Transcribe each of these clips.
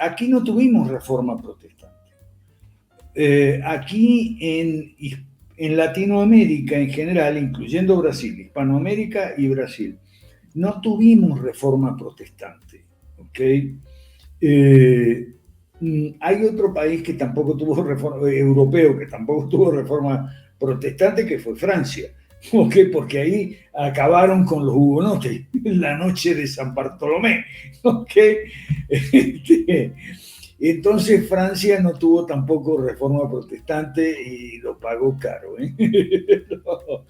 aquí no tuvimos reforma protestante. Aquí en Latinoamérica en general, incluyendo Brasil, Hispanoamérica y Brasil, no tuvimos reforma protestante, ¿ok? Hay otro país que tampoco tuvo reforma, europeo, que tampoco tuvo reforma protestante, que fue Francia. ¿Ok? Porque ahí acabaron con los hugonotes la noche de San Bartolomé. ¿Ok? Entonces Francia no tuvo tampoco reforma protestante y lo pagó caro. ¿Eh? No.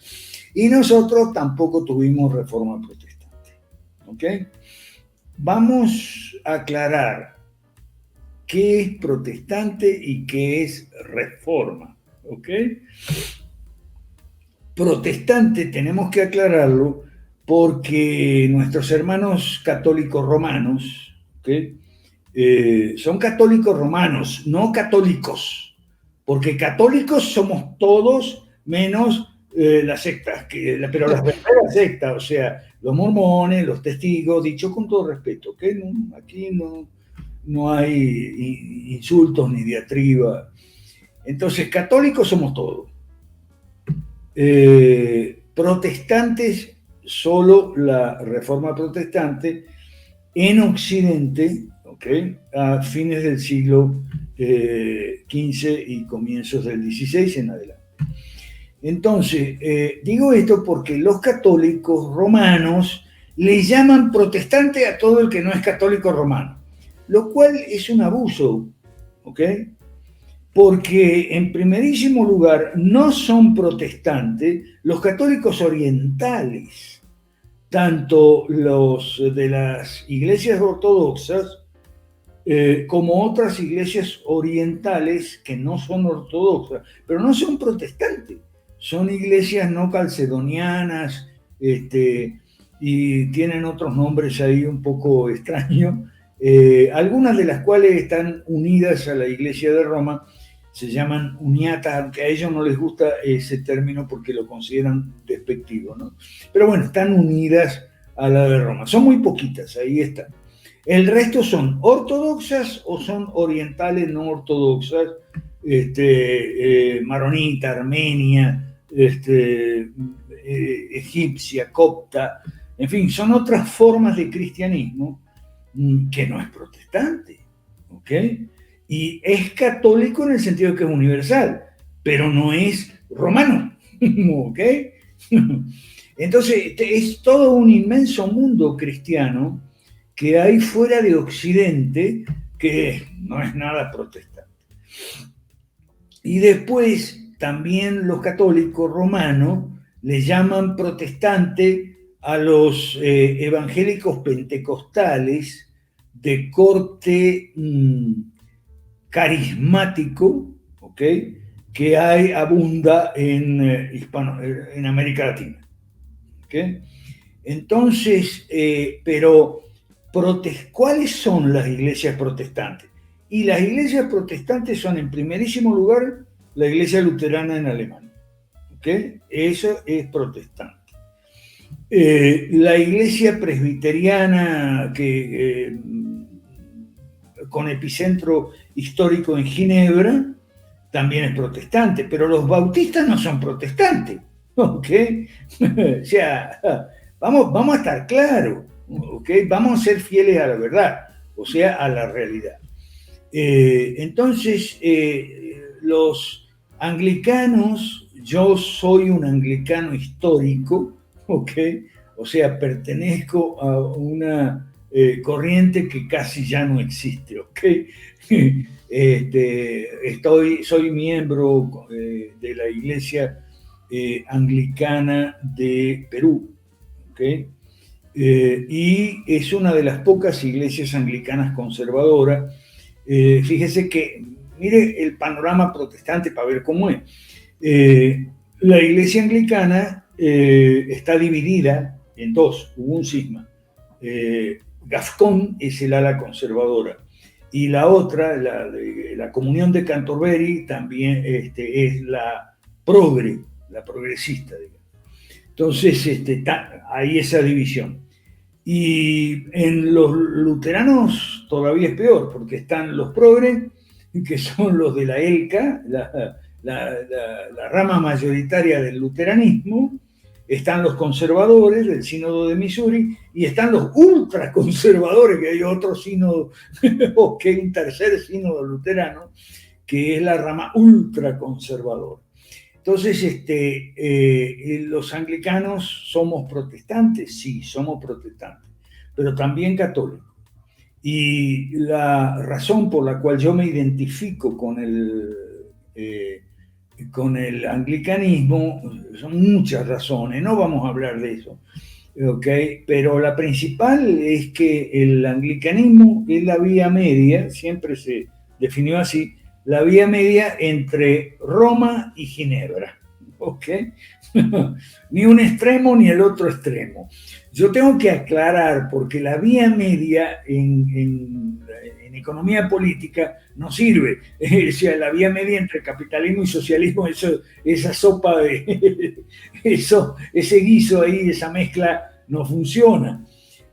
Y nosotros tampoco tuvimos reforma protestante. ¿Ok? Vamos a aclarar qué es protestante y qué es reforma. ¿Ok? Protestante tenemos que aclararlo porque nuestros hermanos católicos romanos, ¿okay? Son católicos romanos, no católicos, porque católicos somos todos menos las sectas, pero las verdaderas sectas, o sea, los mormones, los testigos, dicho con todo respeto, ¿okay? No, aquí no hay insultos ni diatriba. Entonces, católicos somos todos. Protestantes, solo la Reforma Protestante en Occidente, ¿okay? A fines del siglo XV y comienzos del XVI en adelante. Entonces, digo esto porque los católicos romanos le llaman protestante a todo el que no es católico romano, lo cual es un abuso, ¿ok? Porque en primerísimo lugar no son protestantes los católicos orientales, tanto los de las iglesias ortodoxas como otras iglesias orientales que no son ortodoxas, pero no son protestantes, son iglesias no calcedonianas, y tienen otros nombres ahí un poco extraños, algunas de las cuales están unidas a la iglesia de Roma, se llaman uniatas, aunque a ellos no les gusta ese término porque lo consideran despectivo, ¿no? Pero bueno, están unidas a la de Roma. Son muy poquitas, ahí están. El resto son ortodoxas o son orientales no ortodoxas, maronita, armenia, egipcia, copta, en fin, son otras formas de cristianismo que no es protestante, ¿ok? Y es católico en el sentido de que es universal, pero no es romano, ¿ok? Entonces, es todo un inmenso mundo cristiano que hay fuera de Occidente que no es nada protestante. Y después, también los católicos romanos le llaman protestante a los evangélicos pentecostales de corte carismático, ¿ok? Que abunda en América Latina. ¿Okay? Entonces, pero ¿cuáles son las iglesias protestantes? Y las iglesias protestantes son, en primerísimo lugar, la iglesia luterana en Alemania. ¿Okay? Eso es protestante. La iglesia presbiteriana con epicentro histórico en Ginebra también es protestante, pero los bautistas no son protestantes, ¿ok? O sea, vamos a estar claros, ¿ok? Vamos a ser fieles a la verdad, o sea, a la realidad. Entonces, los anglicanos, yo soy un anglicano histórico, ¿ok? O sea, pertenezco a una corriente que casi ya no existe, ¿ok? Soy miembro de la iglesia anglicana de Perú, ¿ok? Y es una de las pocas iglesias anglicanas conservadoras. Fíjese que, mire el panorama protestante para ver cómo es. La iglesia anglicana está dividida en dos, hubo un cisma. Gascón es el ala conservadora y la otra, la Comunión de Canterbury, también es la progresista, digamos. Entonces hay esa división. Y en los luteranos todavía es peor, porque están los progres, que son los de la ELCA, la rama mayoritaria del luteranismo, están los conservadores del sínodo de Missouri, y están los ultraconservadores, que hay otro sínodo, o que hay un tercer sínodo luterano, que es la rama ultraconservadora. Entonces, los anglicanos somos protestantes, sí, somos protestantes, pero también católicos. Y la razón por la cual yo me identifico con el anglicanismo son muchas razones, no vamos a hablar de eso, ¿okay? Pero la principal es que el anglicanismo es la vía media, siempre se definió así, la vía media entre Roma y Ginebra, ¿ok? Ni un extremo ni el otro extremo. Yo tengo que aclarar, porque la vía media en economía política no sirve. O sea, la vía media entre capitalismo y socialismo, esa sopa ese guiso ahí, esa mezcla no funciona.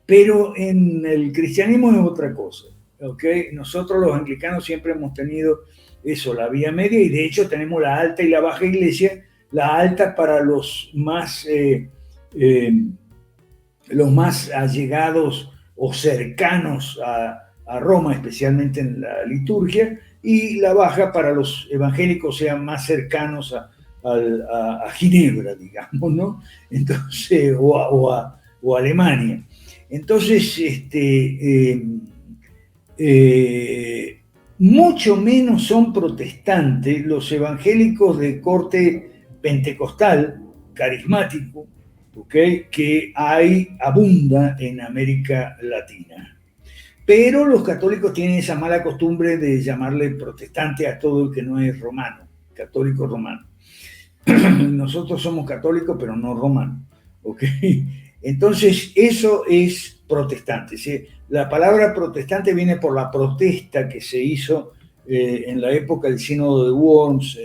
Pero en el cristianismo es otra cosa. ¿Okay? Nosotros los anglicanos siempre hemos tenido eso, la vía media, y de hecho tenemos la alta y la baja iglesia. La alta para los más allegados o cercanos a Roma, especialmente en la liturgia, y la baja para los evangélicos sean más cercanos a Ginebra, digamos, ¿no? Entonces, o Alemania. Entonces, mucho menos son protestantes los evangélicos de corte pentecostal, carismático, ¿okay? Que abunda en América Latina. Pero los católicos tienen esa mala costumbre de llamarle protestante a todo el que no es romano, católico romano. Nosotros somos católicos, pero no romanos, ¿okay? Entonces, eso es protestante. ¿Sí? La palabra protestante viene por la protesta que se hizo en la época del sínodo de Worms,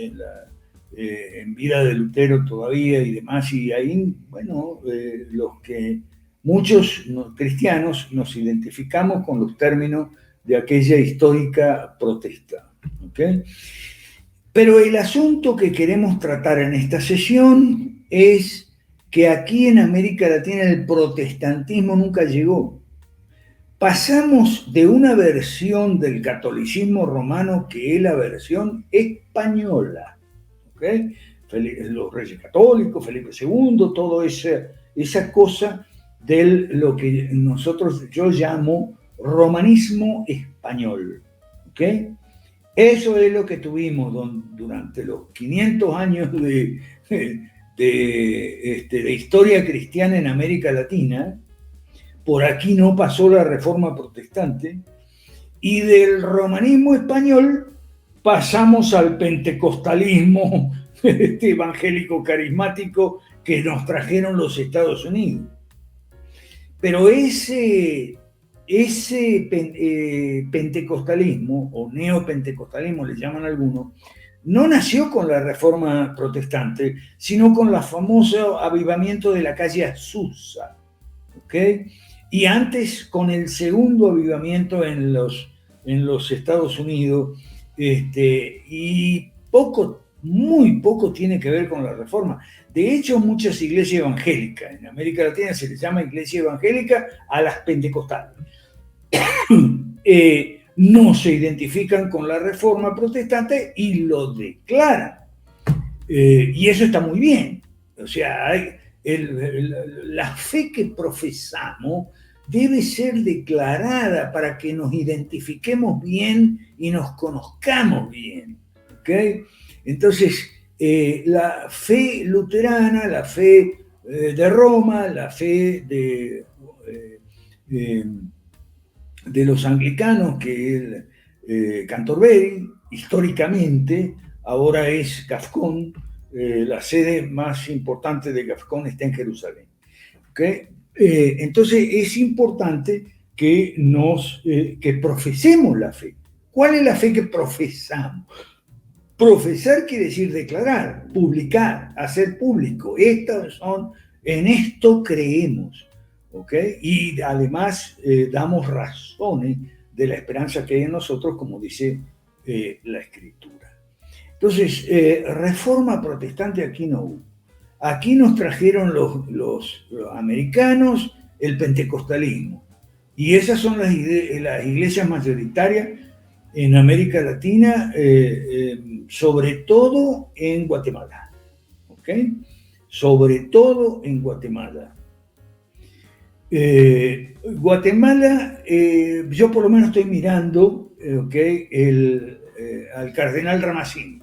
en vida de Lutero todavía y demás, y ahí, bueno, muchos cristianos nos identificamos con los términos de aquella histórica protesta. ¿Okay? Pero el asunto que queremos tratar en esta sesión es que aquí en América Latina el protestantismo nunca llegó. Pasamos de una versión del catolicismo romano que es la versión española. ¿Okay? Los reyes católicos, Felipe II, toda esa cosa de lo que yo llamo romanismo español. ¿Okay? Eso es lo que tuvimos durante los 500 años de historia cristiana en América Latina. Por aquí no pasó la Reforma Protestante, y del romanismo español pasamos al pentecostalismo evangélico carismático que nos trajeron los Estados Unidos. Pero ese pentecostalismo, o neopentecostalismo le llaman algunos, no nació con la Reforma Protestante, sino con el famoso avivamiento de la calle Azusa, ¿okay? Y antes con el segundo avivamiento en los Estados Unidos, y muy poco tiene que ver con la Reforma. De hecho, muchas iglesias evangélicas en América Latina se les llama iglesia evangélica a las pentecostales. No se identifican con la Reforma Protestante y lo declaran. Y eso está muy bien. O sea, la fe que profesamos debe ser declarada para que nos identifiquemos bien y nos conozcamos bien. ¿Okay? Entonces, la fe luterana, la fe de Roma, la fe de los anglicanos, que es Canterbury, históricamente, ahora es GAFCON, la sede más importante de GAFCON está en Jerusalén. ¿Okay? Entonces es importante que que profesemos la fe. ¿Cuál es la fe que profesamos? Profesar quiere decir declarar, publicar, hacer público. En esto creemos. ¿ok? Y además damos razones de la esperanza que hay en nosotros, como dice la Escritura. Entonces, reforma protestante aquí no hubo. Aquí nos trajeron los americanos el pentecostalismo. Y esas son las iglesias mayoritarias en América Latina, sobre todo en Guatemala. ¿Ok? Sobre todo en Guatemala. Guatemala, yo por lo menos estoy mirando al cardenal Ramazzini.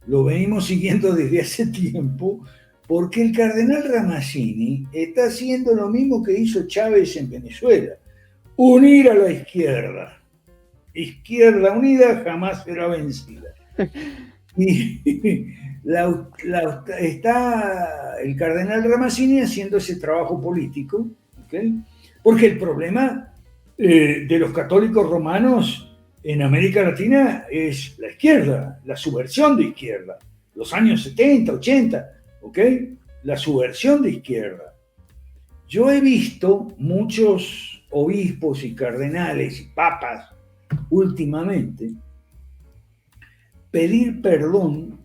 Lo venimos siguiendo desde hace tiempo, porque el cardenal Ramazzini está haciendo lo mismo que hizo Chávez en Venezuela: unir a la izquierda. Izquierda unida jamás será vencida. Y está el cardenal Ramazzini haciendo ese trabajo político, ¿okay? Porque el problema de los católicos romanos en América Latina es la izquierda, la subversión de izquierda, los años 70, 80, ¿ok? La subversión de izquierda. Yo he visto muchos obispos y cardenales y papas últimamente pedir perdón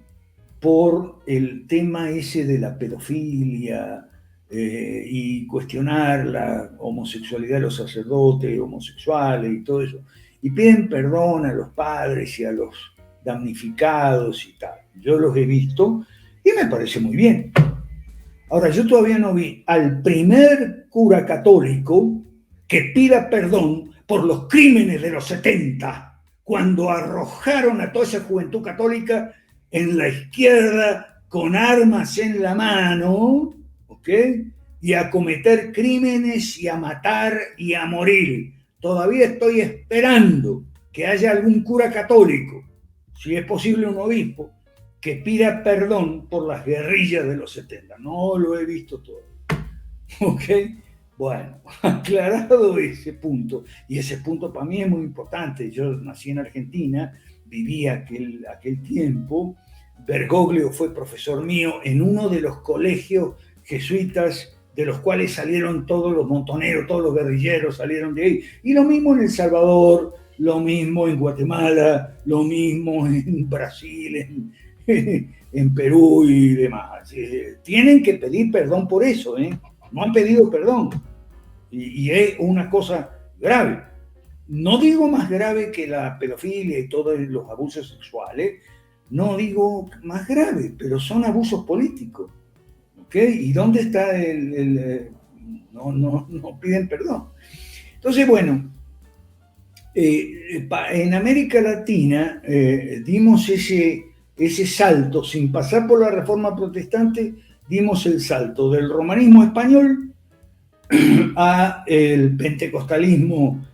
por el tema ese de la pedofilia y cuestionar la homosexualidad de los sacerdotes homosexuales y todo eso. Y piden perdón a los padres y a los damnificados y tal. Yo los he visto y me parece muy bien. Ahora, yo todavía no vi al primer cura católico que pida perdón por los crímenes de los 70, cuando arrojaron a toda esa juventud católica en la izquierda con armas en la mano, ¿ok? Y a cometer crímenes y a matar y a morir. Todavía estoy esperando que haya algún cura católico, si es posible un obispo, que pida perdón por las guerrillas de los 70. No lo he visto todo. ¿Ok? Bueno, aclarado ese punto, y ese punto para mí es muy importante. Yo nací en Argentina, viví aquel tiempo. Bergoglio fue profesor mío en uno de los colegios jesuitas de los cuales salieron todos los montoneros, todos los guerrilleros salieron de ahí. Y lo mismo en El Salvador, lo mismo en Guatemala, lo mismo en Brasil, en Perú y demás. Tienen que pedir perdón por eso, ¿eh? No han pedido perdón. Y es una cosa grave. No digo más grave que la pedofilia y todos los abusos sexuales, no digo más grave, pero son abusos políticos. ¿Ok? ¿Y dónde está no piden perdón? Entonces, bueno, en América Latina dimos ese salto, sin pasar por la Reforma Protestante, dimos el salto del romanismo español a el pentecostalismo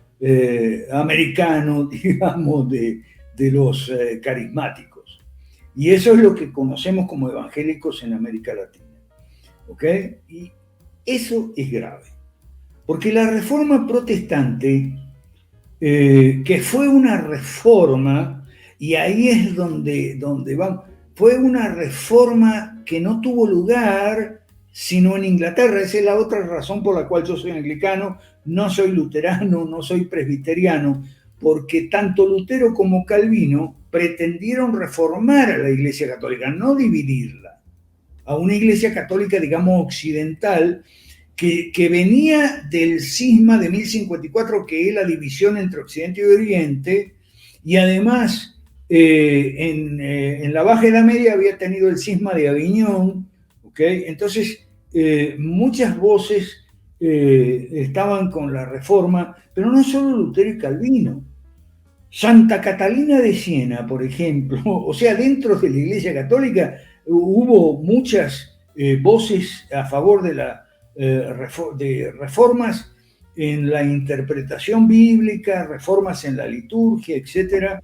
americano, digamos, de los carismáticos. Y eso es lo que conocemos como evangélicos en América Latina. ¿Ok? Y eso es grave. Porque la Reforma Protestante, que fue una reforma, y ahí es donde van, fue una reforma que no tuvo lugar sino en Inglaterra. Esa es la otra razón por la cual yo soy anglicano, no soy luterano, no soy presbiteriano, porque tanto Lutero como Calvino pretendieron reformar a la Iglesia Católica, no dividirla, a una Iglesia Católica, digamos, occidental, que venía del cisma de 1054, que es la división entre Occidente y Oriente, y además en la Baja Edad Media había tenido el cisma de Aviñón, ¿okay? Entonces muchas voces estaban con la Reforma, pero no solo Lutero y Calvino. Santa Catalina de Siena, por ejemplo, o sea, dentro de la Iglesia Católica hubo muchas voces a favor de reformas en la interpretación bíblica, reformas en la liturgia, etc.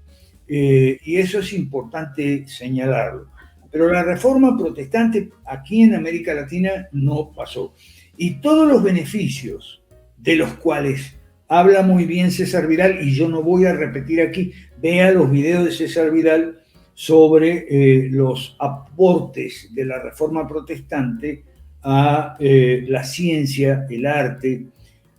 Y eso es importante señalarlo. Pero la Reforma Protestante aquí en América Latina no pasó. Y todos los beneficios de los cuales habla muy bien César Vidal, y yo no voy a repetir aquí, vea los videos de César Vidal sobre los aportes de la Reforma Protestante a la ciencia, el arte,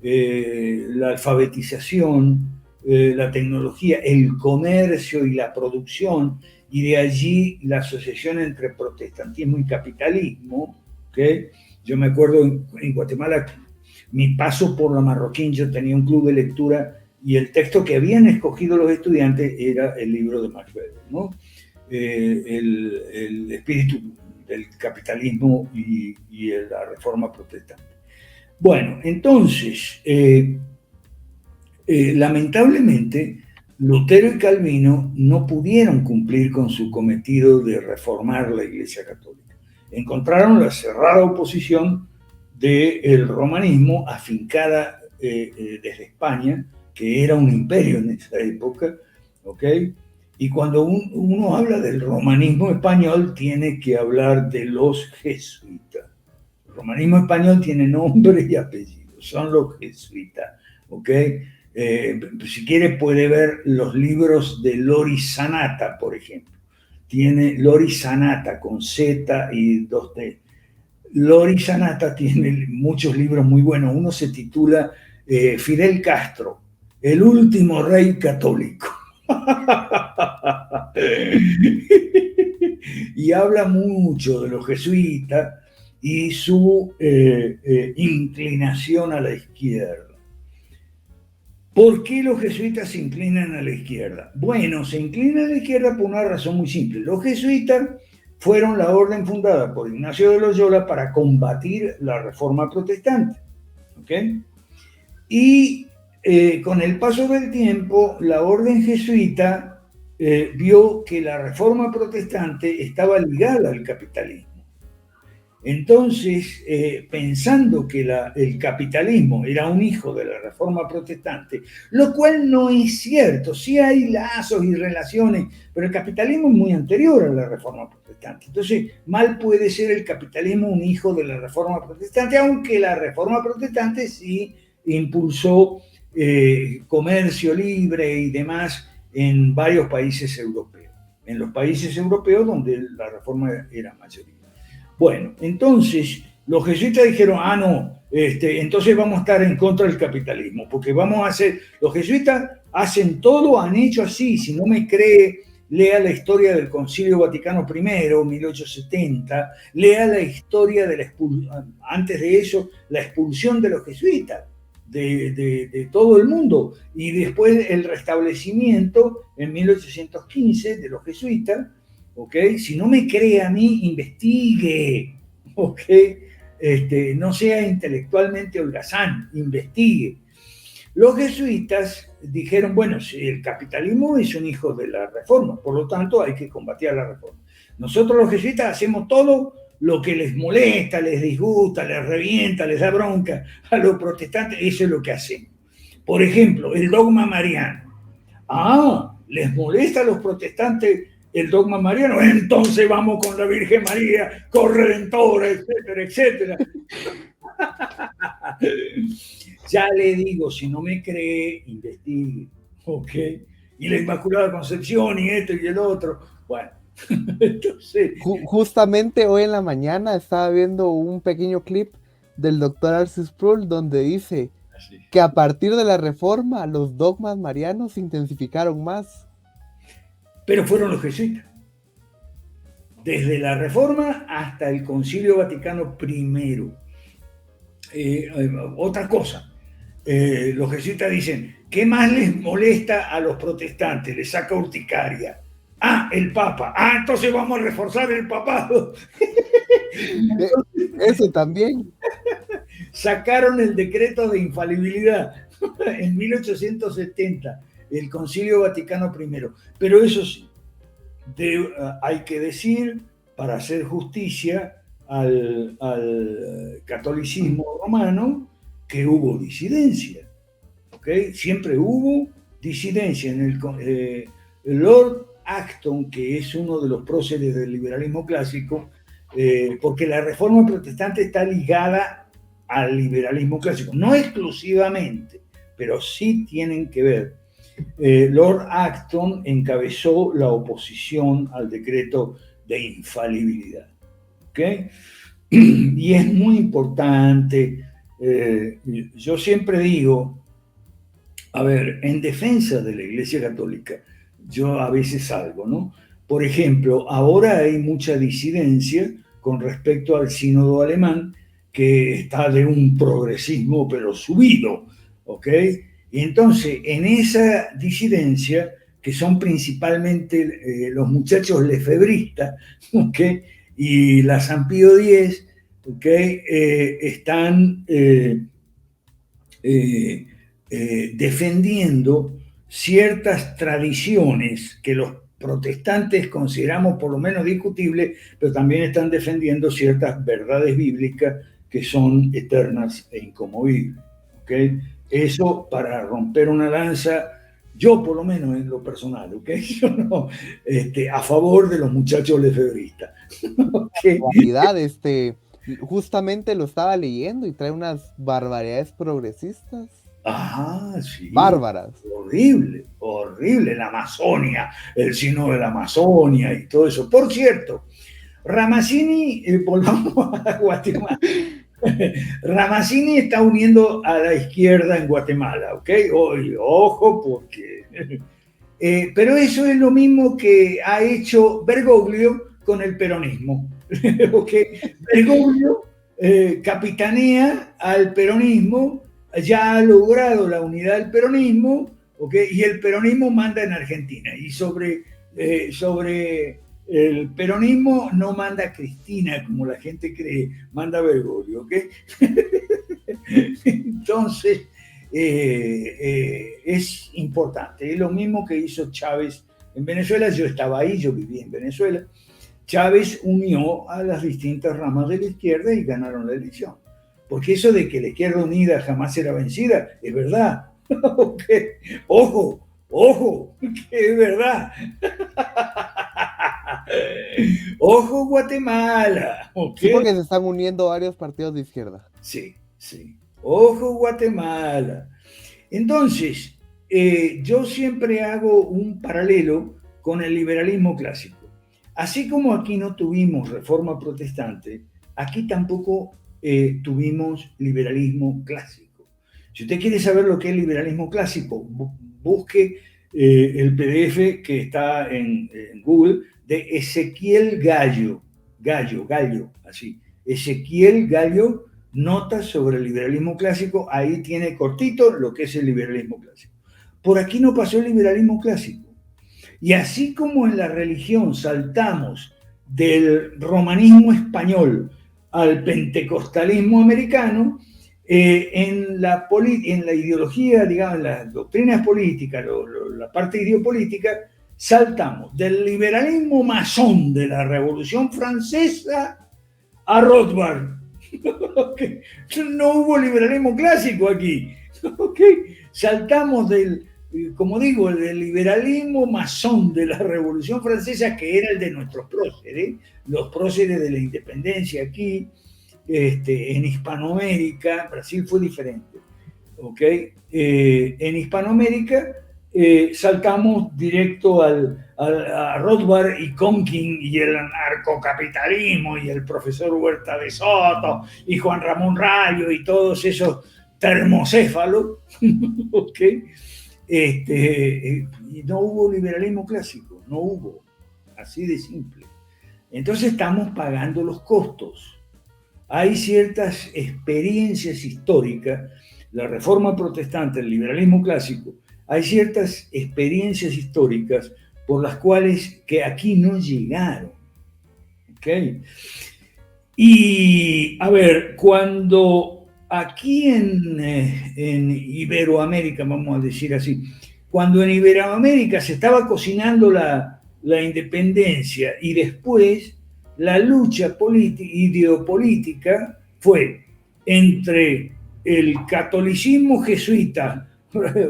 la alfabetización, la tecnología, el comercio y la producción, y de allí la asociación entre protestantismo y capitalismo. ¿Okay? Yo me acuerdo en Guatemala, mi paso por la Marroquín, yo tenía un club de lectura y el texto que habían escogido los estudiantes era el libro de Max Weber, ¿no? El espíritu del capitalismo y la reforma protestante. Bueno, entonces, lamentablemente, Lutero y Calvino no pudieron cumplir con su cometido de reformar la Iglesia Católica. Encontraron la cerrada oposición del romanismo afincada desde España, que era un imperio en esa época, ¿ok? Y cuando uno habla del romanismo español, tiene que hablar de los jesuitas. El romanismo español tiene nombre y apellido, son los jesuitas, ¿ok? Si quiere puede ver los libros de Lori Sanata, por ejemplo. Tiene Lori Sanata con Z y 2T. Lori Sanata tiene muchos libros muy buenos. Uno se titula Fidel Castro, el último rey católico. Y habla mucho de los jesuitas y su inclinación a la izquierda. ¿Por qué los jesuitas se inclinan a la izquierda? Bueno, se inclinan a la izquierda por una razón muy simple. Los jesuitas fueron la orden fundada por Ignacio de Loyola para combatir la reforma protestante. ¿Ok? Y con el paso del tiempo, la orden jesuita vio que la reforma protestante estaba ligada al capitalismo. Entonces, pensando que el capitalismo era un hijo de la reforma protestante, lo cual no es cierto, sí hay lazos y relaciones, pero el capitalismo es muy anterior a la reforma protestante. Entonces, mal puede ser el capitalismo un hijo de la reforma protestante, aunque la reforma protestante sí impulsó comercio libre y demás en varios países europeos, en los países europeos donde la reforma era mayoría. Bueno, entonces los jesuitas dijeron, no, entonces vamos a estar en contra del capitalismo, porque vamos a hacer, los jesuitas hacen todo, han hecho así, si no me cree, lea la historia del Concilio Vaticano I, 1870, lea la historia de la expulsión, antes de eso, la expulsión de los jesuitas de todo el mundo, y después el restablecimiento en 1815 de los jesuitas. ¿Ok? Si no me cree a mí, investigue, ¿ok? No sea intelectualmente holgazán, investigue. Los jesuitas dijeron, bueno, si el capitalismo es un hijo de la reforma, por lo tanto hay que combatir la reforma. Nosotros los jesuitas hacemos todo lo que les molesta, les disgusta, les revienta, les da bronca a los protestantes, eso es lo que hacemos. Por ejemplo, el dogma mariano. Les molesta a los protestantes el dogma mariano, entonces vamos con la Virgen María, corredentora, etcétera, etcétera. Ya le digo, si no me cree, investigue, ¿ok? Y la Inmaculada Concepción y esto y el otro, bueno, entonces... Justamente hoy en la mañana estaba viendo un pequeño clip del doctor Arcis Sproul donde dice que a partir de la reforma los dogmas marianos se intensificaron más. Pero fueron los jesuitas. Desde la reforma hasta el Concilio Vaticano I. Otra cosa, los jesuitas dicen, ¿qué más les molesta a los protestantes? Les saca urticaria. El Papa. Entonces vamos a reforzar el papado. Eso también. Sacaron el decreto de infalibilidad en 1870, el Concilio Vaticano I. Pero eso sí, hay que decir, para hacer justicia al catolicismo romano, que hubo disidencia. ¿Okay? Siempre hubo disidencia. En el Lord Acton, que es uno de los próceres del liberalismo clásico, porque la reforma protestante está ligada al liberalismo clásico, no exclusivamente, pero sí tienen que ver. Lord Acton encabezó la oposición al decreto de infalibilidad. ¿Okay? y es muy importante. Yo siempre digo, a ver, en defensa de la Iglesia Católica, yo a veces salgo, ¿no? Por ejemplo, ahora hay mucha disidencia con respecto al sínodo alemán, que está de un progresismo pero subido, ¿ok? Y entonces, en esa disidencia, que son principalmente los muchachos lefebristas, ¿ok? Y la San Pío X, ¿ok? Están defendiendo ciertas tradiciones que los protestantes consideramos por lo menos discutibles, pero también están defendiendo ciertas verdades bíblicas que son eternas e inconmovibles. ¿Okay? Eso para romper una lanza, yo por lo menos en lo personal, ¿okay? Yo no, a favor de los muchachos lefebristas. ¿Okay? Justamente lo estaba leyendo y trae unas barbaridades progresistas. Ah, sí. Bárbaras. Horrible, horrible. La Amazonia, el signo de la Amazonia y todo eso. Por cierto, Ramazzini, volvamos a Guatemala. Ramazzini está uniendo a la izquierda en Guatemala, ¿ok? Ojo, porque... pero eso es lo mismo que ha hecho Bergoglio con el peronismo. ¿Ok? Bergoglio capitanea al peronismo, ya ha logrado la unidad del peronismo, ¿ok? Y el peronismo manda en Argentina. Y sobre el peronismo no manda Cristina, como la gente cree, manda Bergoglio, ¿ok? Entonces, es importante. Es lo mismo que hizo Chávez en Venezuela. Yo estaba ahí, yo viví en Venezuela. Chávez unió a las distintas ramas de la izquierda y ganaron la elección. Porque eso de que la izquierda unida jamás será vencida, es verdad. Okay. Ojo, ojo, que es verdad. Ojo, Guatemala. Sí, Okay. porque se están uniendo varios partidos de izquierda. Sí, sí. Ojo, Guatemala. Entonces, yo siempre hago un paralelo con el liberalismo clásico. Así como aquí no tuvimos reforma protestante, aquí tampoco tuvimos liberalismo clásico. Si usted quiere saber lo que es liberalismo clásico, busque el PDF que está en Google de Ezequiel Gallo, así. Ezequiel Gallo, notas sobre el liberalismo clásico, ahí tiene cortito lo que es el liberalismo clásico. Por aquí no pasó el liberalismo clásico. Y así como en la religión saltamos del romanismo español al pentecostalismo americano, en la ideología, digamos, en las doctrinas políticas, la parte ideopolítica, saltamos del liberalismo masón de la Revolución Francesa a Rothbard. Okay. No hubo liberalismo clásico aquí. Okay. Saltamos del, como digo, del liberalismo masón de la Revolución Francesa, que era el de nuestros próceres, los próceres de la independencia aquí, en Hispanoamérica. Brasil fue diferente. ¿Okay? En Hispanoamérica saltamos directo a Rothbard y Conkin y el anarcocapitalismo y el profesor Huerta de Soto y Juan Ramón Rayo y todos esos termocéfalos. ¿Okay? Y no hubo liberalismo clásico, no hubo, así de simple. Entonces estamos pagando los costos. Hay ciertas experiencias históricas, la reforma protestante, el liberalismo clásico, hay ciertas experiencias históricas por las cuales que aquí no llegaron. ¿Okay? Y a ver, cuando aquí en Iberoamérica, vamos a decir así, cuando en Iberoamérica se estaba cocinando la independencia y después la lucha ideopolítica fue entre el catolicismo jesuita,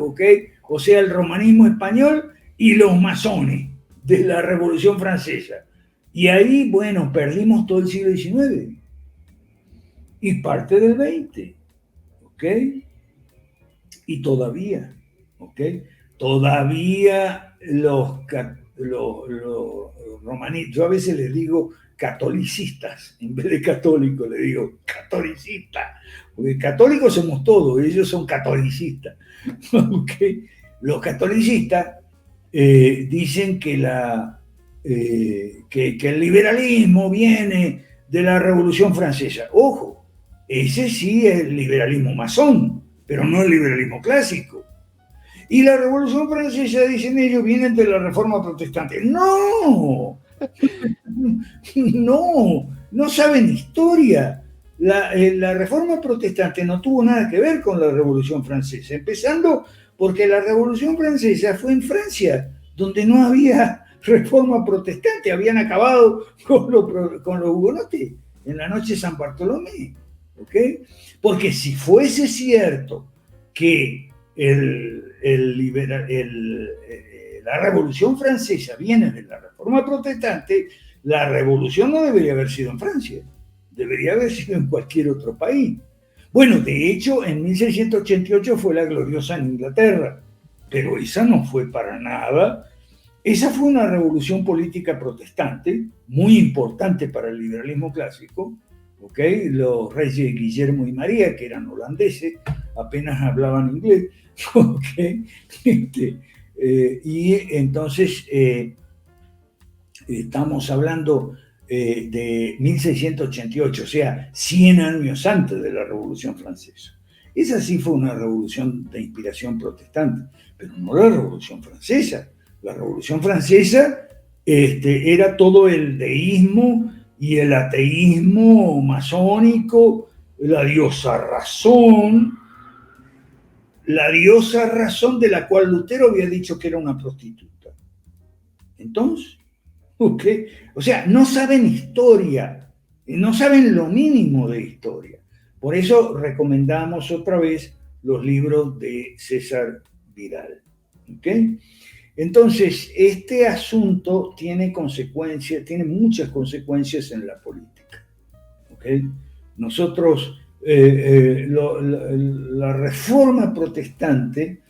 ¿okay? O sea, el romanismo español y los masones de la Revolución Francesa. Y ahí, bueno, perdimos todo el siglo XIX y parte del XX, ¿ok? Y todavía, ¿ok? Todavía yo a veces les digo catolicistas, en vez de católico le digo catolicistas, porque católicos somos todos, ellos son catolicistas. ¿Okay? Los catolicistas dicen que el liberalismo viene de la Revolución Francesa. Ojo, ese sí es el liberalismo masón, pero no el liberalismo clásico. Y la Revolución Francesa, dicen ellos, vienen de la Reforma Protestante. ¡No! No saben historia. La Reforma Protestante no tuvo nada que ver con la Revolución Francesa, empezando porque la Revolución Francesa fue en Francia, donde no había Reforma Protestante, habían acabado con los hugonotes en la noche de San Bartolomé. ¿Okay? Porque si fuese cierto que la Revolución Francesa viene de la Reforma Protestante, la revolución no debería haber sido en Francia, debería haber sido en cualquier otro país. Bueno, de hecho, en 1688 fue la gloriosa en Inglaterra, pero esa no fue para nada. Esa fue una revolución política protestante, muy importante para el liberalismo clásico. ¿Okay? Los reyes Guillermo y María, que eran holandeses, apenas hablaban inglés. ¿Okay? Y entonces estamos hablando de 1688, o sea, 100 años antes de la Revolución Francesa. Esa sí fue una revolución de inspiración protestante, pero no la Revolución Francesa. La Revolución Francesa era todo el deísmo y el ateísmo masónico, la diosa razón de la cual Lutero había dicho que era una prostituta. Entonces, ¿okay? O sea, no saben historia, no saben lo mínimo de historia. Por eso recomendamos otra vez los libros de César Vidal. ¿Okay? Entonces, este asunto tiene consecuencias, tiene muchas consecuencias en la política. ¿Okay? Nosotros, la reforma protestante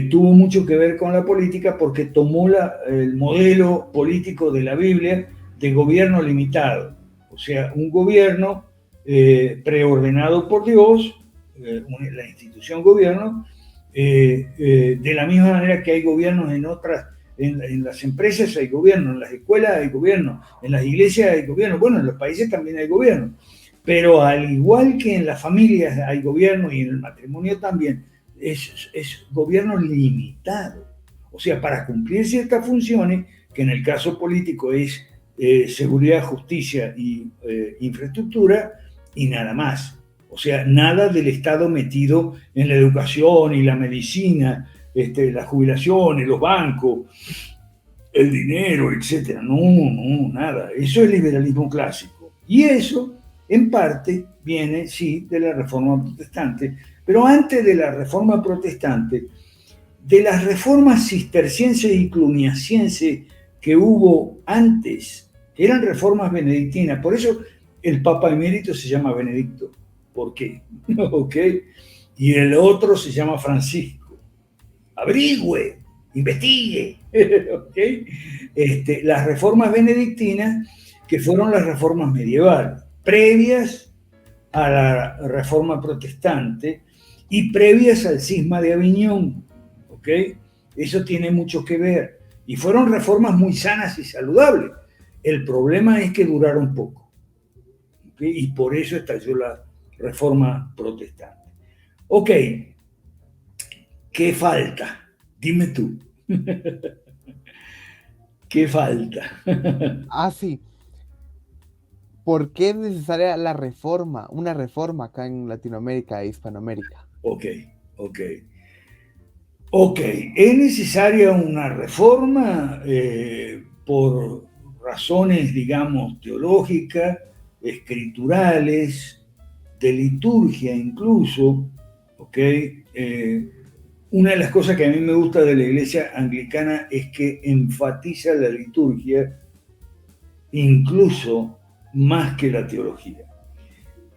tuvo mucho que ver con la política porque tomó el modelo político de la Biblia de gobierno limitado. O sea, un gobierno preordenado por Dios, la institución gobierno, de la misma manera que hay gobiernos en las empresas hay gobierno, en las escuelas hay gobierno, en las iglesias hay gobierno, bueno, en los países también hay gobierno, pero al igual que en las familias hay gobierno y en el matrimonio también, es gobierno limitado. O sea, para cumplir ciertas funciones, que en el caso político es seguridad, justicia y infraestructura, y nada más. O sea, nada del Estado metido en la educación y la medicina, las jubilaciones, los bancos, el dinero, etc. No, nada. Eso es liberalismo clásico. Y eso, en parte, viene, sí, de la Reforma Protestante. Pero antes de la Reforma Protestante, de las reformas cistercienses y cluniacienses que hubo antes, que eran reformas benedictinas. Por eso el Papa emérito se llama Benedicto. ¿Por qué? ¿Okay? Y el otro se llama Francisco. Averigüe, investigue. ¿Okay? Las reformas benedictinas, que fueron las reformas medievales, previas a la Reforma Protestante y previas al cisma de Aviñón. ¿Okay? Eso tiene mucho que ver. Y fueron reformas muy sanas y saludables. El problema es que duraron poco. ¿Okay? Y por eso estalló la Reforma Protestante. Ok, ¿qué falta? Dime tú. ¿Qué falta? Sí. ¿Por qué es necesaria la reforma, una reforma acá en Latinoamérica e Hispanoamérica? Ok. Es necesaria una reforma por razones, digamos, teológicas, escriturales, de liturgia incluso, ¿ok? Una de las cosas que a mí me gusta de la iglesia anglicana es que enfatiza la liturgia incluso más que la teología.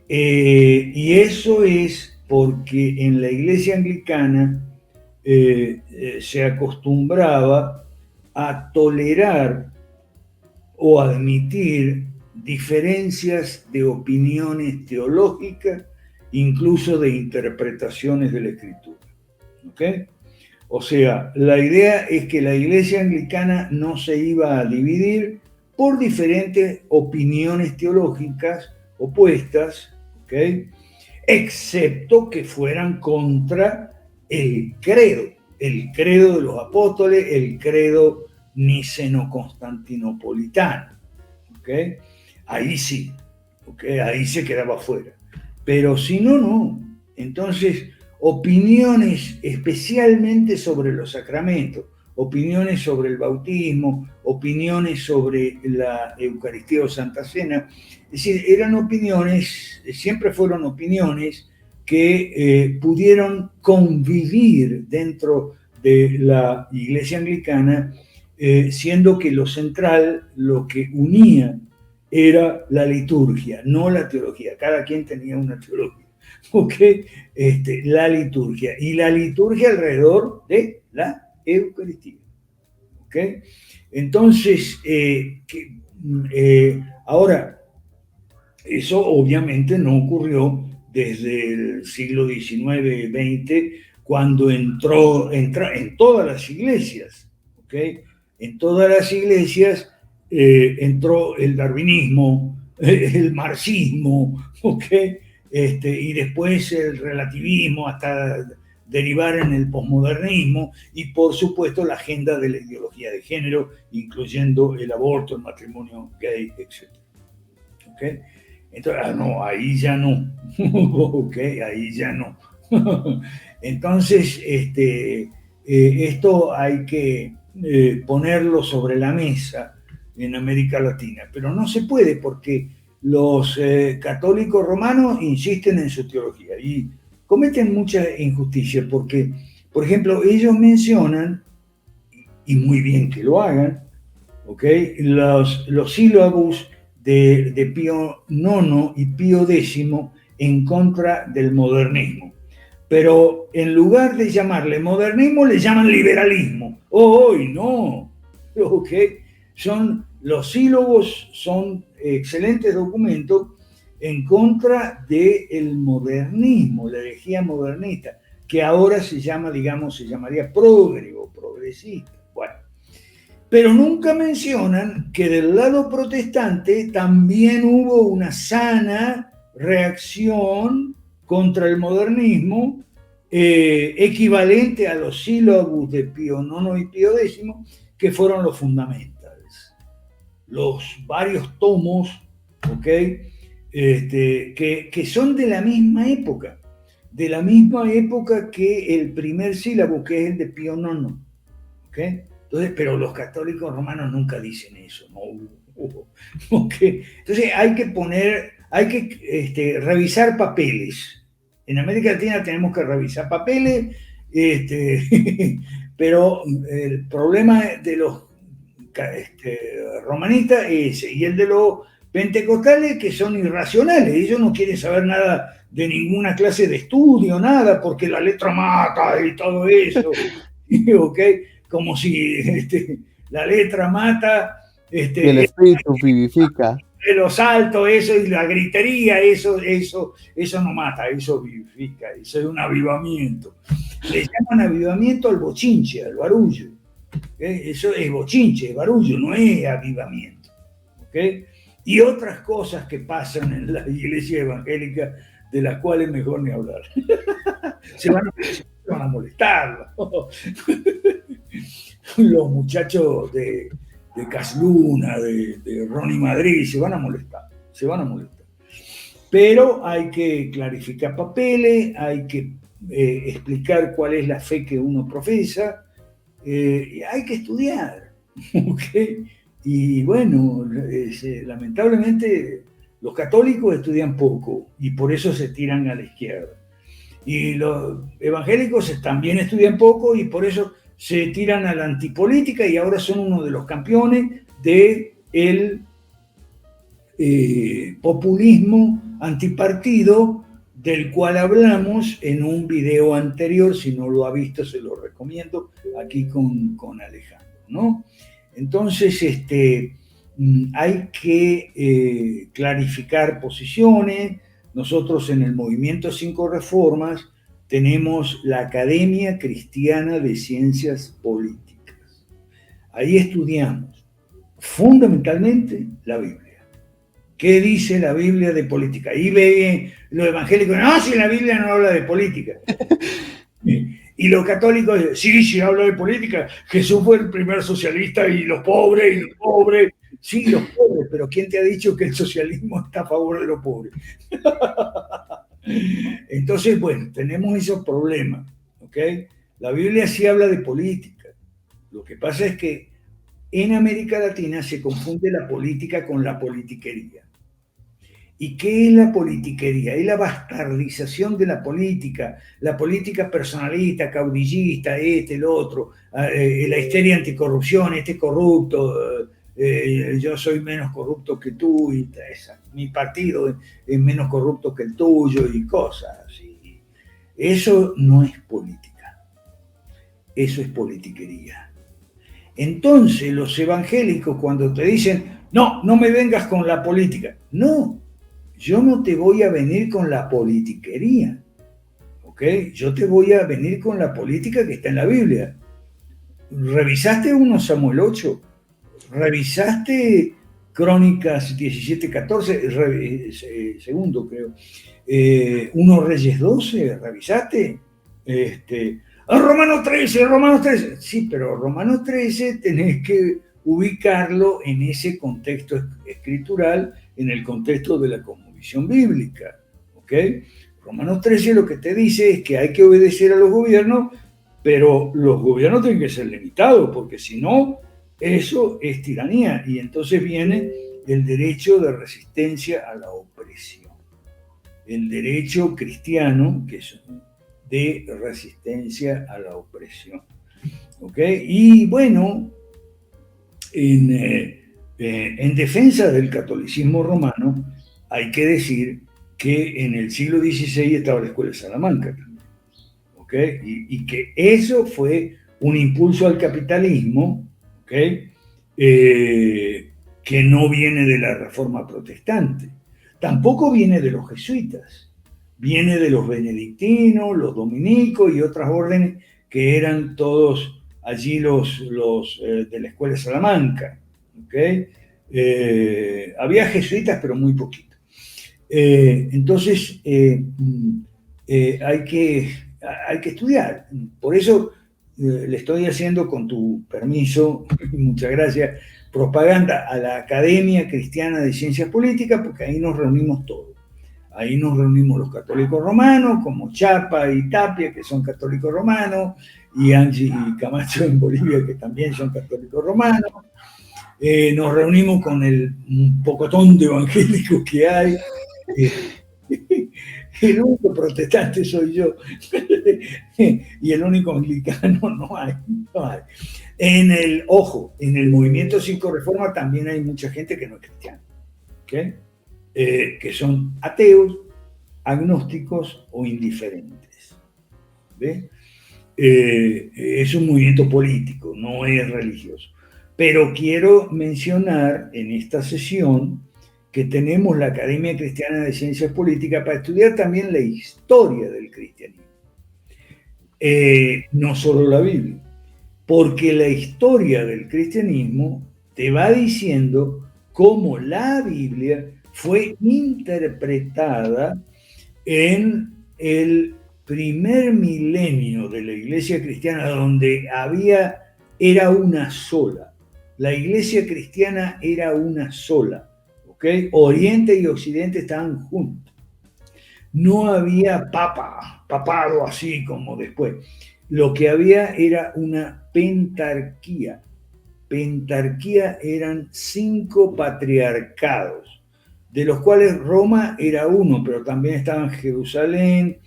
Y eso es porque en la iglesia anglicana se acostumbraba a tolerar o admitir diferencias de opiniones teológicas, incluso de interpretaciones de la Escritura. ¿Ok? O sea, la idea es que la Iglesia anglicana no se iba a dividir por diferentes opiniones teológicas opuestas, ¿ok? Excepto que fueran contra el credo de los apóstoles, el credo niceno-constantinopolitano, ¿ok? Ahí sí, ¿ok? Ahí se quedaba fuera. Pero si no, no. Entonces, opiniones especialmente sobre los sacramentos, opiniones sobre el bautismo, opiniones sobre la Eucaristía o Santa Cena, es decir, eran opiniones, siempre fueron opiniones que pudieron convivir dentro de la Iglesia anglicana, siendo que lo central, lo que unía, era la liturgia, no la teología. Cada quien tenía una teología. ¿Ok? La liturgia. Y la liturgia alrededor de la Eucaristía. ¿Ok? Entonces, ahora, eso obviamente no ocurrió desde el siglo XIX-XX, cuando entró en todas las iglesias. ¿Ok? En todas las iglesias entró el darwinismo, el marxismo, ¿ok? Y después el relativismo hasta derivar en el posmodernismo y por supuesto la agenda de la ideología de género, incluyendo el aborto, el matrimonio gay, etc. ¿Okay? Entonces, no, ahí ya no. ¿Ok? Ahí ya no. Entonces, esto hay que ponerlo sobre la mesa en América Latina, pero no se puede porque los católicos romanos insisten en su teología y cometen mucha injusticia porque, por ejemplo, ellos mencionan, y muy bien que lo hagan, ¿okay? Los sílabos de Pío IX y Pío X en contra del modernismo. Pero en lugar de llamarle modernismo, le llaman liberalismo. ¡Oh, no! ¿Ok? Los sílabos son excelentes documentos en contra del modernismo, la herejía modernista, que ahora se llamaría progresista. Bueno, pero nunca mencionan que del lado protestante también hubo una sana reacción contra el modernismo, equivalente a los sílabos de Pío IX y Pío X, que fueron los fundamentales. Los varios tomos, ¿ok? Que son de la misma época que el primer sílabo, que es el de Pío IX, ¿ok? Entonces, pero los católicos romanos nunca dicen eso, ¿no? Okay. Entonces hay que revisar papeles. En América Latina tenemos que revisar papeles, pero el problema de los romanistas es ese, y el de los pentecostales, que son irracionales. Ellos no quieren saber nada de ninguna clase de estudio, nada, porque la letra mata y todo eso. ¿Ok? Como si la letra mata. Y el espíritu vivifica. Los saltos, eso, y la gritería, eso no mata, eso vivifica, eso es un avivamiento. Le llaman avivamiento al bochinche, al barullo. ¿Okay? Eso es bochinche, es barullo, no es avivamiento. ¿Okay? Y otras cosas que pasan en la iglesia evangélica, de las cuales mejor ni hablar. se van a molestar. Los muchachos de Casluna, de Ronnie Madrid, se van a molestar. Pero hay que clarificar papeles, hay que explicar cuál es la fe que uno profesa, hay que estudiar. ¿Okay? Y bueno, lamentablemente los católicos estudian poco y por eso se tiran a la izquierda. Y los evangélicos también estudian poco y por eso se tiran a la antipolítica y ahora son uno de los campeones del populismo antipartido, del cual hablamos en un video anterior. Si no lo ha visto, se lo recomiendo, aquí con Alejandro. ¿no? Entonces, hay que clarificar posiciones. Nosotros en el Movimiento Cinco Reformas tenemos la Academia Cristiana de Ciencias Políticas. Ahí estudiamos fundamentalmente la Biblia. ¿Qué dice la Biblia de política? Ahí ven los evangélicos, no, si la Biblia no habla de política. Y los católicos, sí, habla de política. Jesús fue el primer socialista y los pobres, sí, los pobres, pero ¿quién te ha dicho que el socialismo está a favor de los pobres? Entonces, bueno, tenemos esos problemas, ¿ok? La Biblia sí habla de política. Lo que pasa es que en América Latina se confunde la política con la politiquería. ¿Y qué es la politiquería? Es la bastardización de la política personalista, caudillista, el otro, la histeria anticorrupción, este corrupto, yo soy menos corrupto que tú, y mi partido es menos corrupto que el tuyo, y cosas así. Eso no es política, eso es politiquería. Entonces los evangélicos, cuando te dicen, no me vengas con la política, no, yo no te voy a venir con la politiquería, ¿ok? Yo te voy a venir con la política que está en la Biblia. ¿Revisaste 1 Samuel 8? ¿Revisaste Crónicas 17-14? Segundo, creo. 1 Reyes 12, ¿revisaste? Romanos 13. Sí, pero Romanos 13 tenés que ubicarlo en ese contexto escritural, en el contexto de la cosmovisión bíblica, ¿ok? Romanos 13 lo que te dice es que hay que obedecer a los gobiernos, pero los gobiernos tienen que ser limitados, porque si no, eso es tiranía, y entonces viene el derecho de resistencia a la opresión, el derecho cristiano, que es de resistencia a la opresión, ¿ok? Y bueno, en defensa del catolicismo romano, hay que decir que en el siglo XVI estaba la Escuela de Salamanca, ¿ok? Y que eso fue un impulso al capitalismo, ¿ok? Que no viene de la Reforma Protestante, tampoco viene de los jesuitas, viene de los benedictinos, los dominicos y otras órdenes que eran todos allí los de la Escuela de Salamanca, ¿ok? Había jesuitas, pero muy poquito. Entonces, hay que estudiar. Por eso le estoy haciendo, con tu permiso, muchas gracias, propaganda a la Academia Cristiana de Ciencias Políticas, porque ahí nos reunimos todos. Ahí nos reunimos los católicos romanos, como Chapa y Tapia, que son católicos romanos, y Angie y Camacho en Bolivia, que también son católicos romanos. Nos reunimos con un pocotón de evangélicos que hay. El único protestante soy yo, y el único anglicano no hay. En el Movimiento Cinco Reformas también hay mucha gente que no es cristiana, ¿okay? Que son ateos, agnósticos o indiferentes. ¿Ves? Es un movimiento político, no es religioso. Pero quiero mencionar en esta sesión que tenemos la Academia Cristiana de Ciencias Políticas para estudiar también la historia del cristianismo. No solo la Biblia, porque la historia del cristianismo te va diciendo cómo la Biblia fue interpretada en el primer milenio de la iglesia cristiana, donde era una sola. La iglesia cristiana era una sola, ¿ok? Oriente y Occidente estaban juntos. No había papado así como después. Lo que había era una pentarquía. Pentarquía eran 5 patriarcados, de los cuales Roma era uno, pero también estaban Jerusalén,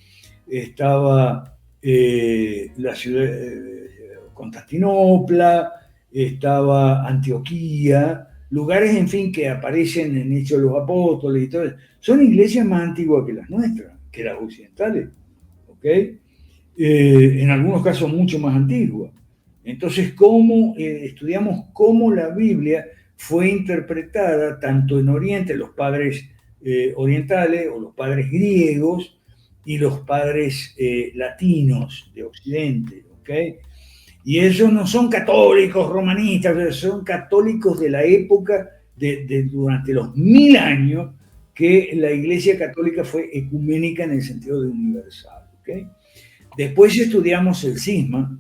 estaba la ciudad Constantinopla, estaba Antioquía, lugares, en fin, que aparecen en Hechos de los Apóstoles y todo eso. Son iglesias más antiguas que las nuestras, que las occidentales, ¿ok? En algunos casos mucho más antiguas. Entonces, estudiamos cómo la Biblia fue interpretada tanto en Oriente, los padres orientales o los padres griegos y los padres latinos de Occidente, ¿ok? Y ellos no son católicos romanistas, son católicos de la época durante los 1000 años que la Iglesia Católica fue ecuménica en el sentido de universal, ¿ok? Después estudiamos el cisma,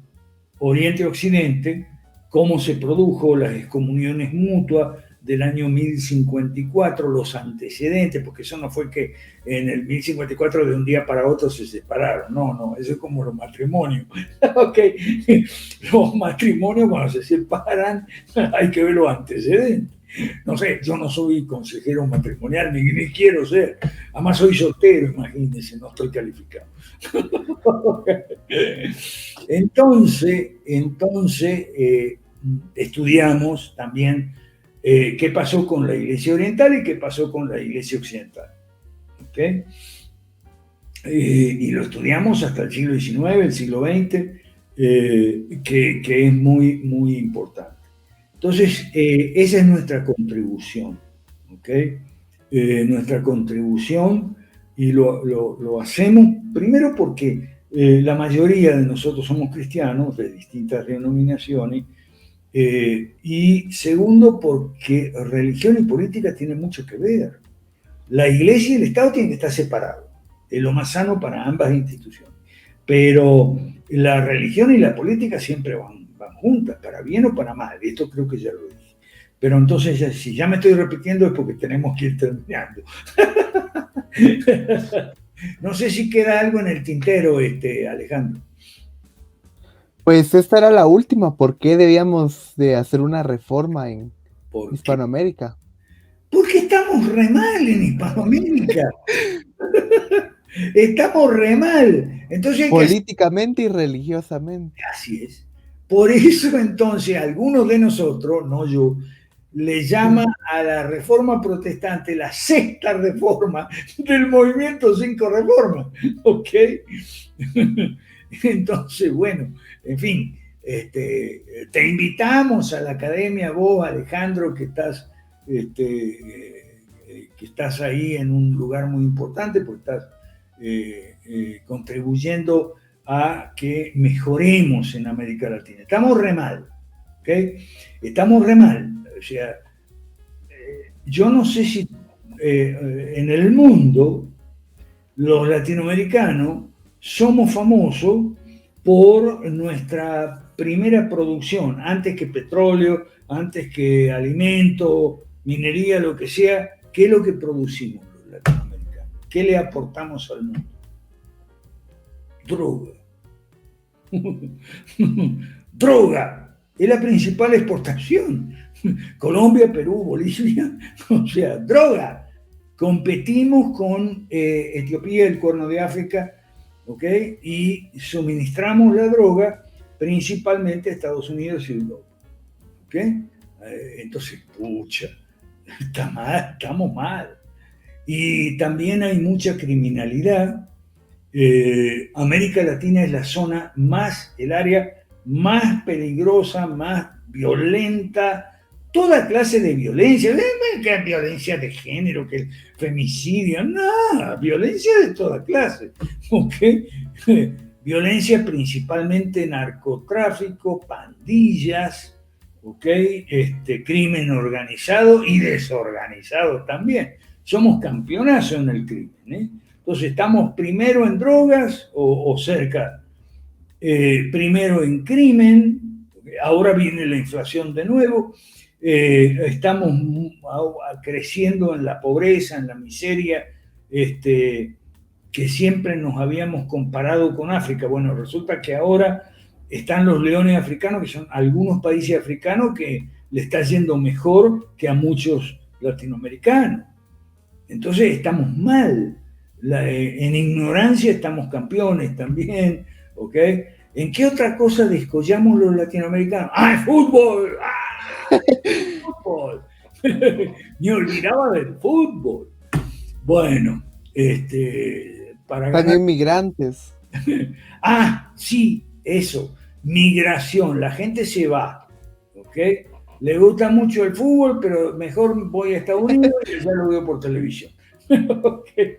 Oriente-Occidente, cómo se produjo las excomuniones mutuas del año 1054, los antecedentes, porque eso no fue que en el 1054 de un día para otro se separaron, no, eso es como los matrimonios. Okay. Los matrimonios cuando se separan hay que ver los antecedentes. No sé, yo no soy consejero matrimonial, ni quiero ser. Además soy soltero, imagínense, no estoy calificado. Entonces estudiamos también qué pasó con la Iglesia Oriental y qué pasó con la Iglesia Occidental. ¿Okay? Y lo estudiamos hasta el siglo XIX, el siglo XX, que es muy, muy importante. Entonces, esa es nuestra contribución, ¿ok? Nuestra contribución, y lo hacemos primero porque la mayoría de nosotros somos cristianos de distintas denominaciones, y segundo porque religión y política tienen mucho que ver. La Iglesia y el Estado tienen que estar separados, es lo más sano para ambas instituciones, pero la religión y la política siempre van juntas, para bien o para mal, esto creo que ya lo dije. Pero entonces, si ya me estoy repitiendo es porque tenemos que ir terminando. No sé si queda algo en el tintero, Alejandro. Pues esta era la última. ¿Por qué debíamos de hacer una reforma en Hispanoamérica? Porque estamos re mal en Hispanoamérica. Estamos re mal. Entonces, políticamente y religiosamente. Así es. Por eso entonces algunos de nosotros, no yo, le llaman a la reforma protestante la sexta reforma del movimiento Cinco Reformas. ¿Ok? Entonces, bueno, en fin, te invitamos a la academia, vos, Alejandro, que estás ahí en un lugar muy importante, porque estás contribuyendo a que mejoremos en América Latina. Estamos re mal, ¿ok? Estamos re mal. O sea, yo no sé si en el mundo los latinoamericanos somos famosos por nuestra primera producción, antes que petróleo, antes que alimento, minería, lo que sea. ¿Qué es lo que producimos los latinoamericanos? ¿Qué le aportamos al mundo? Droga. Droga es la principal exportación. Colombia, Perú, Bolivia, o sea, droga. Competimos con Etiopía, el Cuerno de África, ¿ok? Y suministramos la droga principalmente a Estados Unidos y Europa, ¿ok? Entonces, pucha, estamos mal. Y también hay mucha criminalidad. América Latina es el área más peligrosa, más violenta, toda clase de violencia, que violencia de género, que el femicidio, nada, violencia de toda clase, ¿ok? Violencia principalmente narcotráfico, pandillas, ¿ok? Crimen organizado y desorganizado también. Somos campeonazos en el crimen, ¿eh? Entonces, ¿estamos primero en drogas o cerca? Primero en crimen, ahora viene la inflación de nuevo, estamos creciendo en la pobreza, en la miseria, que siempre nos habíamos comparado con África. Bueno, resulta que ahora están los leones africanos, que son algunos países africanos que le está yendo mejor que a muchos latinoamericanos. Entonces, estamos mal. En ignorancia estamos campeones también, ¿ok? ¿En qué otra cosa descollamos los latinoamericanos? ¡Ah, el fútbol! ¡Ah, el fútbol! Me olvidaba del fútbol. Bueno, para también migrantes. Sí, eso. migración, la gente se va, ¿ok? Le gusta mucho el fútbol, pero mejor voy a Estados Unidos y ya lo veo por televisión. Okay.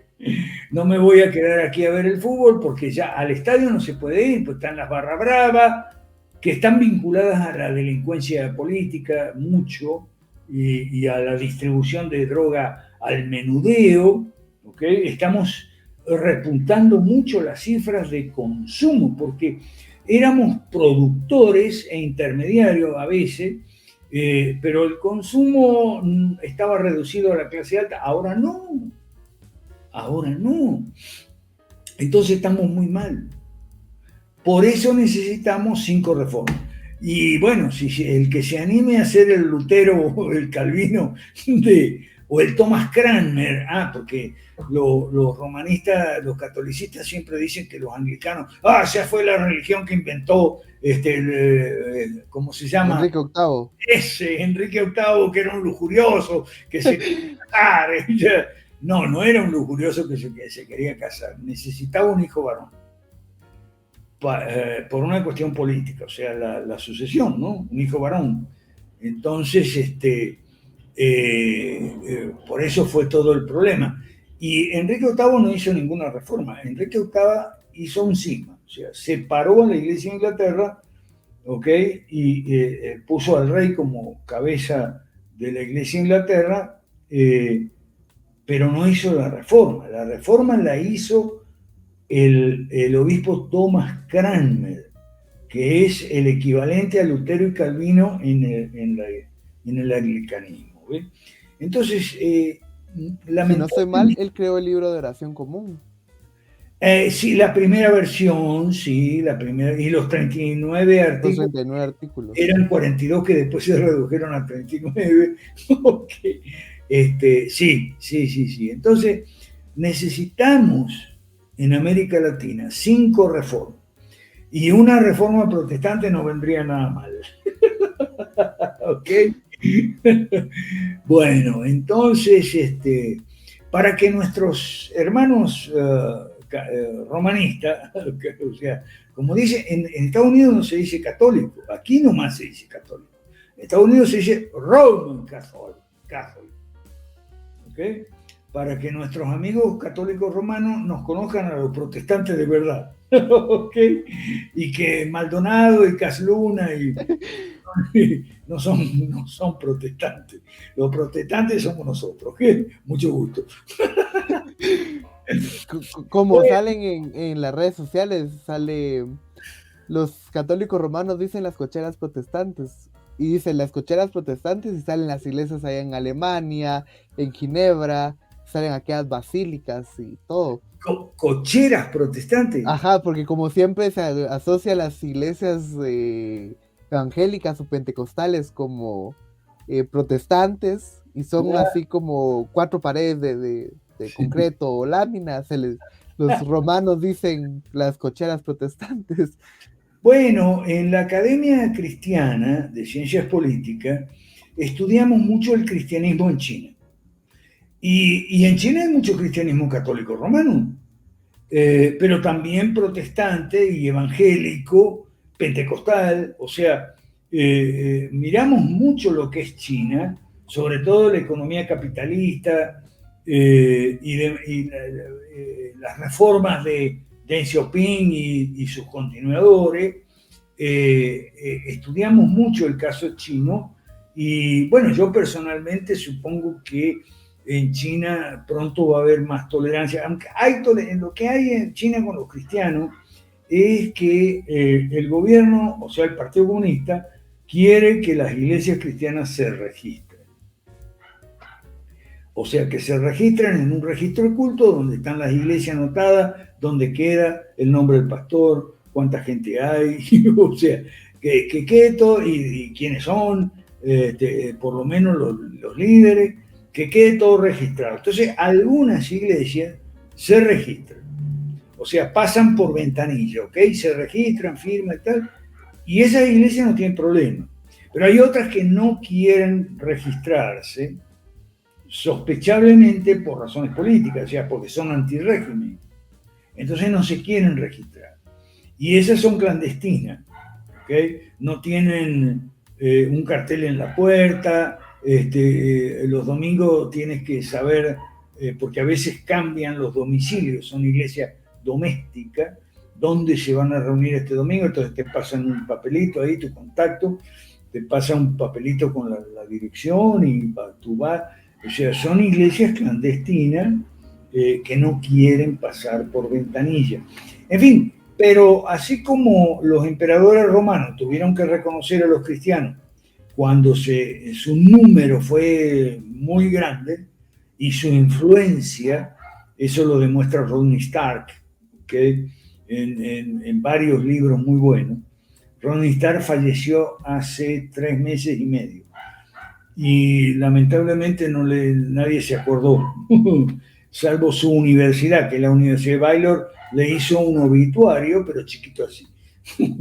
No me voy a quedar aquí a ver el fútbol porque ya al estadio no se puede ir, pues están las barras bravas, que están vinculadas a la delincuencia política mucho y a la distribución de droga al menudeo, ¿okay? Estamos repuntando mucho las cifras de consumo porque éramos productores e intermediarios a veces, pero el consumo estaba reducido a la clase alta, ahora no. Entonces estamos muy mal. Por eso necesitamos 5 reformas. Y bueno, si el que se anime a ser el Lutero o el Calvino o el Thomas Cranmer, porque los romanistas, los catolicistas siempre dicen que los anglicanos, esa fue la religión que inventó, ¿cómo se llama? Enrique VIII. Ese Enrique VIII, que era un lujurioso, que se quería casar. No era un lujurioso que se quería casar, necesitaba un hijo varón. Por una cuestión política, o sea, la sucesión, ¿no? Un hijo varón. Entonces, por eso fue todo el problema. Y Enrique VIII no hizo ninguna reforma. Enrique VIII hizo un cisma, o sea, separó a la Iglesia de Inglaterra, ¿ok? Y puso al rey como cabeza de la Iglesia de Inglaterra, pero no hizo la reforma. La reforma la hizo el obispo Thomas Cranmer, que es el equivalente a Lutero y Calvino en el anglicanismo. ¿Ve? Entonces, si no estoy mal, él creó el libro de oración común. Sí, la primera versión, sí, la primera, y los 39 artículos. Los 39 artículos. Eran 42 que después se redujeron a 39. Okay. Sí. Entonces, necesitamos en América Latina 5 reformas. Y una reforma protestante no vendría nada mal. ¿Ok? Bueno, entonces, para que nuestros hermanos romanistas, o sea, como dice, en Estados Unidos no se dice católico, aquí nomás se dice católico. En Estados Unidos se dice Roman Catholic. ¿Ok? Para que nuestros amigos católicos romanos nos conozcan a los protestantes de verdad. ¿Okay? Y que Maldonado y Casluna no son protestantes. Los protestantes somos nosotros. ¿Okay? Mucho gusto. Como salen en las redes sociales, los católicos romanos dicen las cocheras protestantes. Y dicen las cocheras protestantes y salen las iglesias allá en Alemania, en Ginebra, salen aquellas basílicas y todo. ¿Cocheras protestantes? Ajá, porque como siempre se asocia a las iglesias evangélicas o pentecostales como protestantes y son así como 4 paredes de concreto o láminas. Los romanos dicen las cocheras protestantes. Bueno, en la Academia Cristiana de Ciencias Políticas estudiamos mucho el cristianismo en China. Y en China hay mucho cristianismo católico romano, pero también protestante y evangélico, pentecostal. O sea, miramos mucho lo que es China, sobre todo la economía capitalista y las reformas de Deng Xiaoping y sus continuadores. Estudiamos mucho el caso chino y bueno, yo personalmente supongo que en China pronto va a haber más tolerancia, aunque lo que hay en China con los cristianos es que el gobierno, o sea, el Partido Comunista, quiere que las iglesias cristianas se registren. O sea, que se registren en un registro de culto donde están las iglesias anotadas, donde queda el nombre del pastor, cuánta gente hay, o sea, que quede todo y quiénes son, por lo menos los líderes, que quede todo registrado. Entonces, algunas iglesias se registran, o sea, pasan por ventanilla, ¿ok? Se registran, firman y tal, y esas iglesias no tienen problema. Pero hay otras que no quieren registrarse, sospechablemente por razones políticas, o sea, porque son antirrégimen. Entonces no se quieren registrar. Y esas son clandestinas. ¿okay? No tienen un cartel en la puerta, los domingos tienes que saber, porque a veces cambian los domicilios, son iglesias domésticas, dónde se van a reunir este domingo, entonces te pasan un papelito ahí, tu contacto, te pasa un papelito con la dirección y tú vas, o sea, son iglesias clandestinas que no quieren pasar por ventanilla. En fin, pero así como los emperadores romanos tuvieron que reconocer a los cristianos cuando su número fue muy grande y su influencia, eso lo demuestra Rodney Stark, que en varios libros muy buenos. Rodney Stark falleció hace 3 meses y medio y lamentablemente nadie se acordó, salvo su universidad, que la Universidad de Baylor le hizo un obituario, pero chiquito así.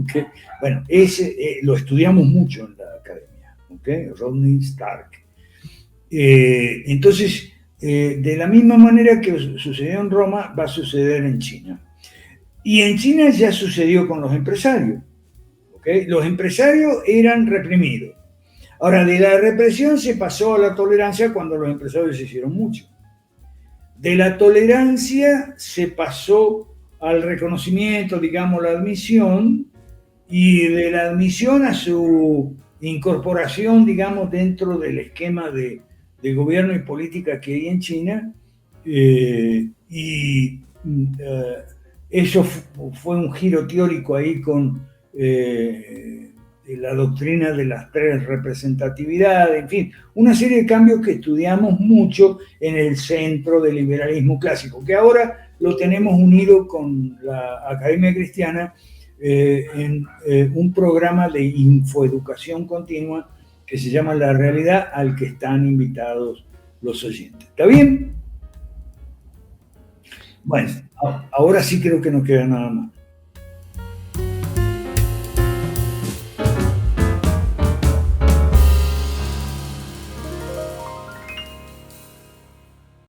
¿Okay? Bueno, ese lo estudiamos mucho en la academia, ¿okay? Rodney Stark. Entonces, de la misma manera que sucedió en Roma, va a suceder en China. Y en China ya sucedió con los empresarios. ¿Okay? Los empresarios eran reprimidos. Ahora, de la represión se pasó a la tolerancia cuando los empresarios se hicieron mucho. De la tolerancia se pasó al reconocimiento, digamos, la admisión, y de la admisión a su incorporación, digamos, dentro del esquema de gobierno y política que hay en China. Eso fue un giro teórico ahí con la doctrina de las 3 representatividades, en fin, una serie de cambios que estudiamos mucho en el centro del liberalismo clásico, que ahora lo tenemos unido con la Academia Cristiana en un programa de infoeducación continua que se llama La Realidad, al que están invitados los oyentes. ¿Está bien? Bueno, ahora sí creo que no queda nada más.